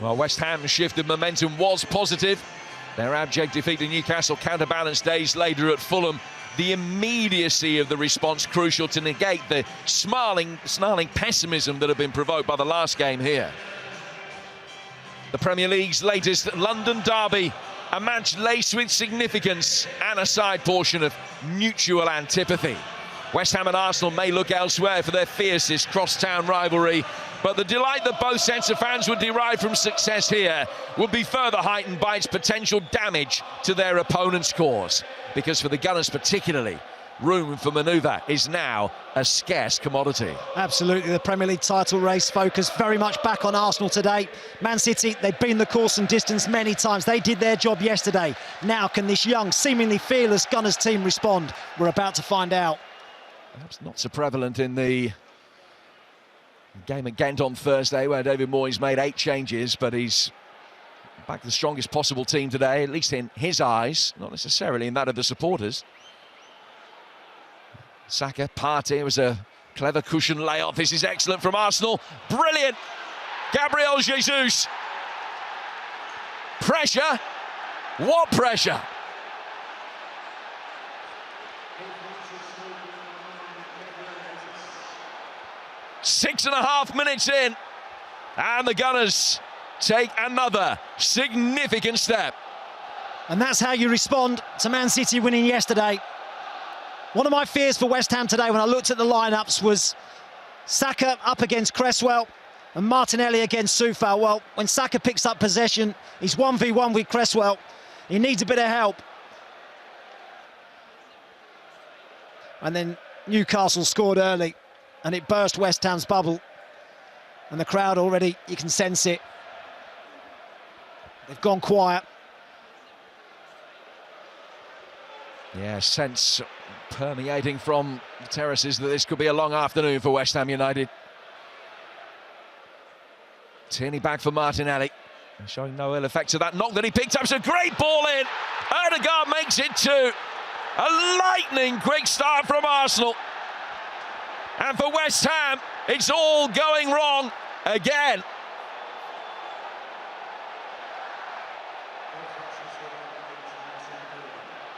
Well, West Ham's shift of momentum was positive. Their abject defeat to Newcastle counterbalanced days later at Fulham. The immediacy of the response crucial to negate the snarling pessimism that had been provoked by the last game here. The Premier League's latest London derby, a match laced with significance and a side portion of mutual antipathy. West Ham and Arsenal may look elsewhere for their fiercest cross-town rivalry, but the delight that both sets of fans would derive from success here would be further heightened by its potential damage to their opponent's cause. Because for the Gunners particularly, room for manoeuvre is now a scarce commodity. Absolutely, the Premier League title race focused very much back on Arsenal today. Man City, they've been the course and distance many times. They did their job yesterday. Now can this young, seemingly fearless Gunners team respond? We're about to find out. Perhaps not so prevalent in the game at Ghent on Thursday, where David Moyes made 8 changes, but he's back to the strongest possible team today, at least in his eyes, not necessarily in that of the supporters. Saka, Partey, it was a clever cushion layoff. This is excellent from Arsenal. Brilliant! Gabriel Jesus. Pressure. What pressure? Six and a half minutes in, and the Gunners take another significant step. And that's how you respond to Man City winning yesterday. One of my fears for West Ham today when I looked at the lineups was Saka up against Cresswell and Martinelli against Soufal. Well, when Saka picks up possession, he's 1v1 with Cresswell. He needs a bit of help. And then Newcastle scored early, and it burst West Ham's bubble. And the crowd already, you can sense it. They've gone quiet. Yeah, sense permeating from the terraces that this could be a long afternoon for West Ham United. Tierney back for Martinelli. Showing no ill effects of that knock that he picked up. It's a great ball in. Ødegaard makes it 2. A lightning quick start from Arsenal. And for West Ham, it's all going wrong again.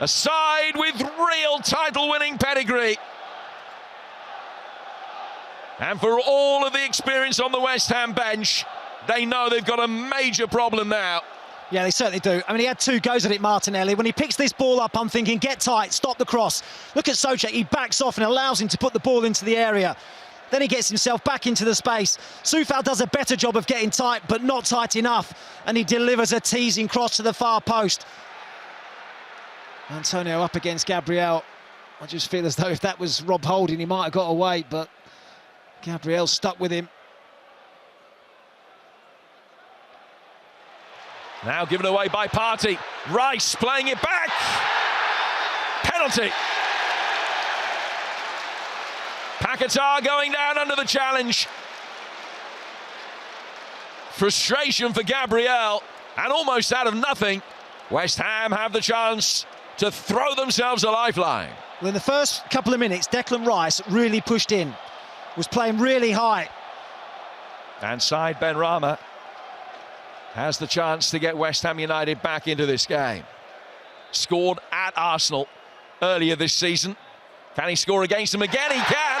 A side with real title-winning pedigree. And for all of the experience on the West Ham bench, they know they've got a major problem now. Yeah, they certainly do. I mean, he had 2 goes at it, Martinelli. When he picks this ball up, I'm thinking, get tight, stop the cross. Look at Souček, he backs off and allows him to put the ball into the area. Then he gets himself back into the space. Soufal does a better job of getting tight, but not tight enough. And he delivers a teasing cross to the far post. Antonio up against Gabriel. I just feel as though if that was Rob Holding, he might have got away, but Gabriel stuck with him. Now given away by Partey. Rice playing it back. Penalty. Paquetá going down under the challenge. Frustration for Gabriel, and almost out of nothing, West Ham have the chance to throw themselves a lifeline. Well, in the first couple of minutes, Declan Rice really pushed in, was playing really high. And Said Benrahma has the chance to get West Ham United back into this game. Scored at Arsenal earlier this season. Can he score against them again? He can.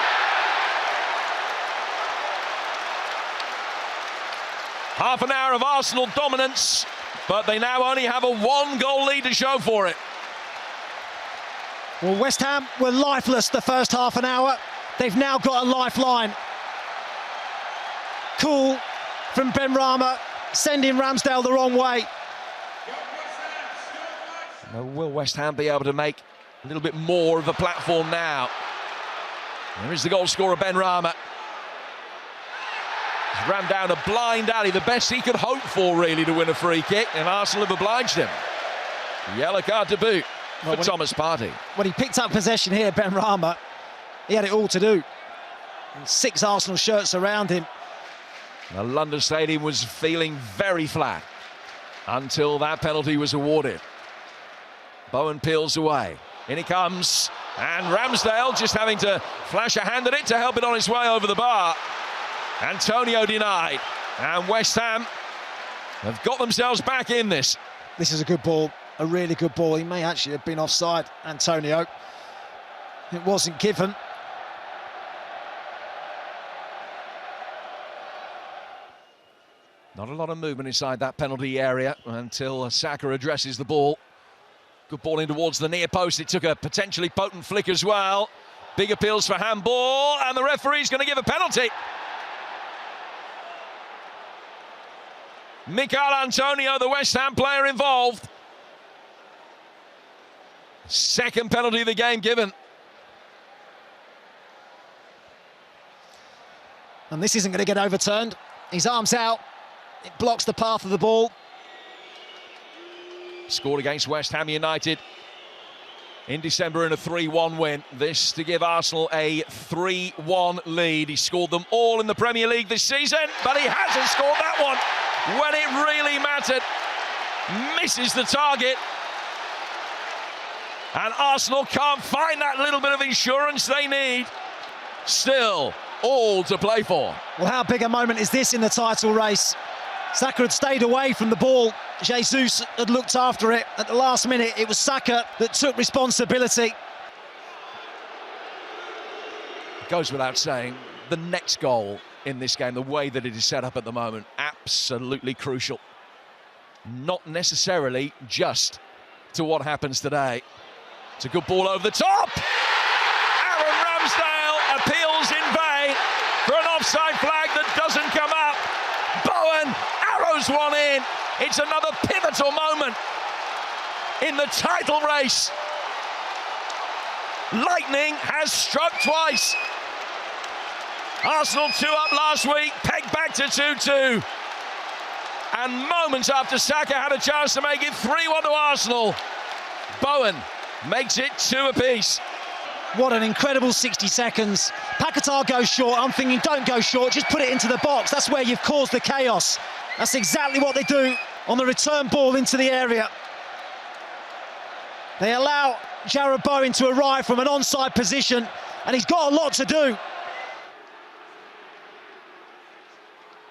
Half an hour of Arsenal dominance, but they now only have a 1-goal lead to show for it. Well, West Ham were lifeless the first half an hour. They've now got a lifeline. Cool from Benrahma, sending Ramsdale the wrong way. Now, will West Ham be able to make a little bit more of a platform now? There is the goal scorer, Benrahma. He's ran down a blind alley, the best he could hope for, really, to win a free kick, and Arsenal have obliged him. Yellow card to boot for Thomas Partey. When he picked up possession here, Benrahma, he had it all to do. And 6 Arsenal shirts around him. The London Stadium was feeling very flat until that penalty was awarded. Bowen peels away. In he comes, and Ramsdale just having to flash a hand at it to help it on its way over the bar. Antonio denied, and West Ham have got themselves back in this. This is a good ball, a really good ball. He may actually have been offside, Antonio. It wasn't given. Not a lot of movement inside that penalty area until Saka addresses the ball. Good ball in towards the near post. It took a potentially potent flick as well. Big appeals for handball, and the referee's going to give a penalty. Mikel Antonio, the West Ham player involved. Second penalty of the game given. And this isn't going to get overturned. His arm's out. It blocks the path of the ball. Scored against West Ham United in December in a 3-1 win. This to give Arsenal a 3-1 lead. He scored them all in the Premier League this season, but he hasn't scored that one when it really mattered. Misses the target. And Arsenal can't find that little bit of insurance they need. Still, all to play for. Well, how big a moment is this in the title race? Saka had stayed away from the ball. Jesus had looked after it. At the last minute, it was Saka that took responsibility. It goes without saying, the next goal in this game, the way that it is set up at the moment, absolutely crucial. Not necessarily just to what happens today. It's a good ball over the top. Aaron Ramsdale appeals in vain for an offside flag that doesn't come up. Bowen arrows one in. It's another pivotal moment in the title race. Lightning has struck twice. Arsenal 2 up last week, pegged back to 2-2. And moments after Saka had a chance to make it 3-1 to Arsenal, Bowen makes it 2 apiece. What an incredible 60 seconds. Paquetá goes short. I'm thinking, don't go short, just put it into the box. That's where you've caused the chaos. That's exactly what they do on the return ball into the area. They allow Jarrod Bowen to arrive from an onside position, and he's got a lot to do.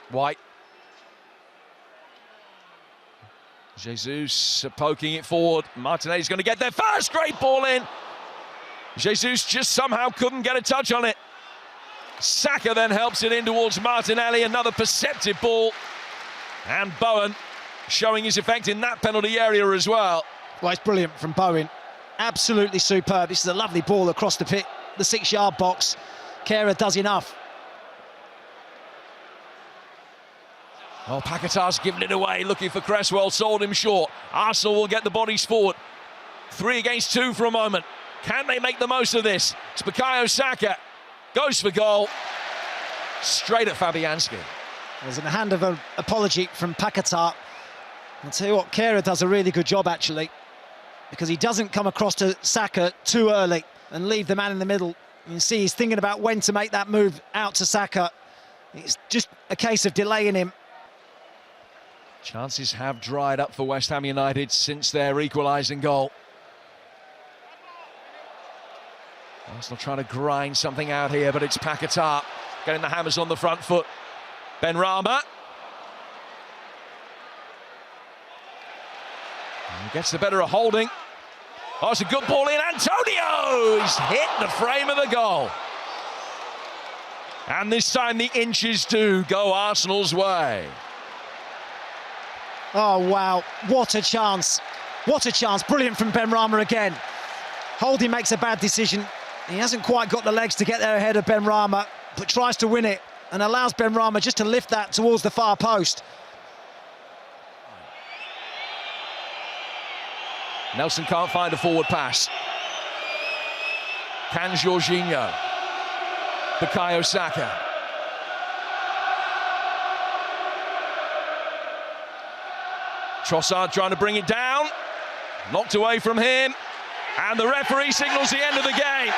White. Jesus poking it forward. Martinelli's going to get there first. Great ball in. Jesus just somehow couldn't get a touch on it. Saka then helps it in towards Martinelli. Another perceptive ball. And Bowen showing his effect in that penalty area as well. Well, it's brilliant from Bowen. Absolutely superb. This is a lovely ball across the 6-yard box. Kehrer does enough. Oh, Paquetá's given it away, looking for Cresswell, sold him short. Arsenal will get the bodies forward. 3 against 2 for a moment. Can they make the most of this? It's Bukayo Saka. Goes for goal. Straight at Fabianski. There's a hand of an apology from Paquetá. I'll tell you what, Kehrer does a really good job, actually, because he doesn't come across to Saka too early and leave the man in the middle. You can see he's thinking about when to make that move out to Saka. It's just a case of delaying him. Chances have dried up for West Ham United since their equalising goal. Arsenal trying to grind something out here, but it's Paquetá getting the hammers on the front foot. Benrahma. And gets the better of Holding. Oh, it's a good ball in. Antonio! He's hit the frame of the goal. And this time the inches do go Arsenal's way. Oh, wow. What a chance. What a chance. Brilliant from Benrahma again. Holding makes a bad decision. He hasn't quite got the legs to get there ahead of Benrahma, but tries to win it and allows Benrahma just to lift that towards the far post. Nelson can't find a forward pass. Can Jorginho? Bukayo Saka. Trossard trying to bring it down. Knocked away from him. And the referee signals the end of the game.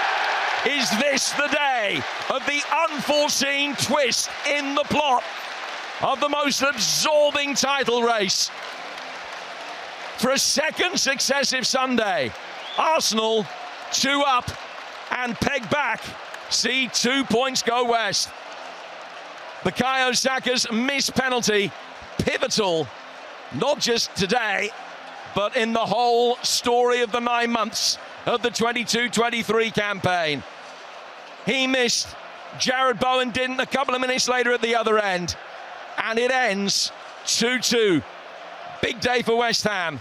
Is this the day of the unforeseen twist in the plot of the most absorbing title race? For a second successive Sunday, Arsenal 2 up and pegged back. See 2 points go west. Bukayo Saka's missed penalty, pivotal not just today, but in the whole story of the 9 months of the 22-23 campaign. He missed, Jared Bowen didn't a couple of minutes later at the other end, and it ends 2-2. Big day for West Ham.